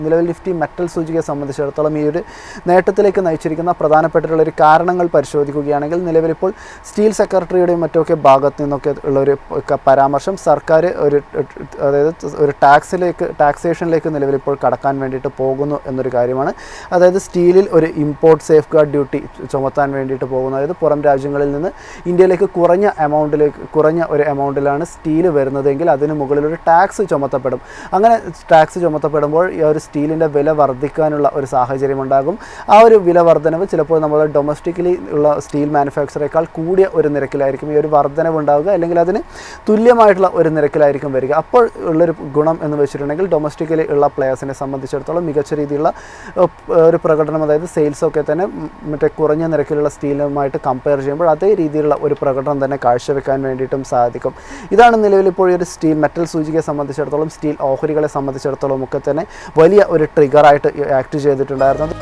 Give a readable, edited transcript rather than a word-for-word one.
നിലവിൽ Nifty metal സൂചികയെ സംബന്ധിച്ചിടത്തോളം ഈ ഒരു നേട്ടത്തിലേക്ക് നയിച്ചിരിക്കുന്ന പ്രധാനപ്പെട്ടിട്ടുള്ള ഒരു കാരണങ്ങൾ പരിശോധിക്കുകയാണെങ്കിൽ നിലവിലിപ്പോൾ സ്റ്റീൽ സെക്രട്ടറിയുടെയും മറ്റൊക്കെ ഭാഗത്തു നിന്നൊക്കെ ഉള്ള ഒരു പരാമർശം സർക്കാർ അതായത് ഒരു ടാക്സേഷനിലേക്ക് നിലവിലിപ്പോൾ കടക്കാൻ വേണ്ടിയിട്ട് പോകുന്നു എന്നൊരു കാര്യമാണ്. അതായത് സ്റ്റീലിൽ ഒരു ഇമ്പോർട്ട് സേഫ് ഗാർഡ് ഡ്യൂട്ടി ചുമത്താൻ വേണ്ടിയിട്ട് പോകുന്നു. അതായത് പുറം രാജ്യങ്ങളിൽ നിന്ന് ഇന്ത്യയിലേക്ക് കുറഞ്ഞ ഒരു എമൗണ്ടിലാണ് സ്റ്റീൽ വരുന്നതെങ്കിൽ അതിന് മുകളിൽ ഒരു ടാക്സ് ചുമത്തപ്പെടും. അങ്ങനെ ടാക്സ് ചുമത്തപ്പെടുമ്പോൾ ഈ ഒരു സ്റ്റീലിൻ്റെ വില വർദ്ധിക്കാനുള്ള ഒരു സാഹചര്യം ഉണ്ടാകും. ആ ഒരു വില വർധനവ് ചിലപ്പോൾ നമ്മൾ ഡൊമസ്റ്റിക്കലി ഉള്ള സ്റ്റീൽ മാനുഫാക്ചറേക്കാൾ കൂടിയ ഒരു നിരക്കിലായിരിക്കും ഈ ഒരു വർധനവ് ഉണ്ടാവുക, അല്ലെങ്കിൽ അതിന് തുല്യമായിട്ടുള്ള ഒരു നിരക്കിലായിരിക്കും വരിക. അപ്പോൾ ഉള്ളൊരു ഗുണം എന്ന് വെച്ചിട്ടുണ്ടെങ്കിൽ ഡൊമസ്റ്റിക്കലി ഉള്ള പ്ലെയേഴ്സിനെ സംബന്ധിച്ചിടത്തോളം മികച്ച രീതിയിലുള്ള ഒരു പ്രകടനം, അതായത് സെയിൽസൊക്കെ തന്നെ മറ്റേ കുറഞ്ഞ നിരക്കിലുള്ള സ്റ്റീലുമായിട്ട് കമ്പയർ ചെയ്യുമ്പോൾ അതേ രീതിയിലുള്ള ഒരു പ്രകടനം തന്നെ കാഴ്ചവെക്കാൻ വേണ്ടിയിട്ടും സാധിക്കും. ഇതാണ് നിലവിൽ ഇപ്പോൾ ഈ ഒരു സ്റ്റീൽ മെറ്റൽ സൂചികയെ സംബന്ധിച്ചിടത്തോളം, സ്റ്റീൽ ഓഹരികളെ സംബന്ധിച്ചിടത്തോളം ഒക്കെ തന്നെ വലിയ ഒരു ട്രിഗറായിട്ട് ആക്ട് ചെയ്തിട്ടുണ്ടായിരുന്നത്.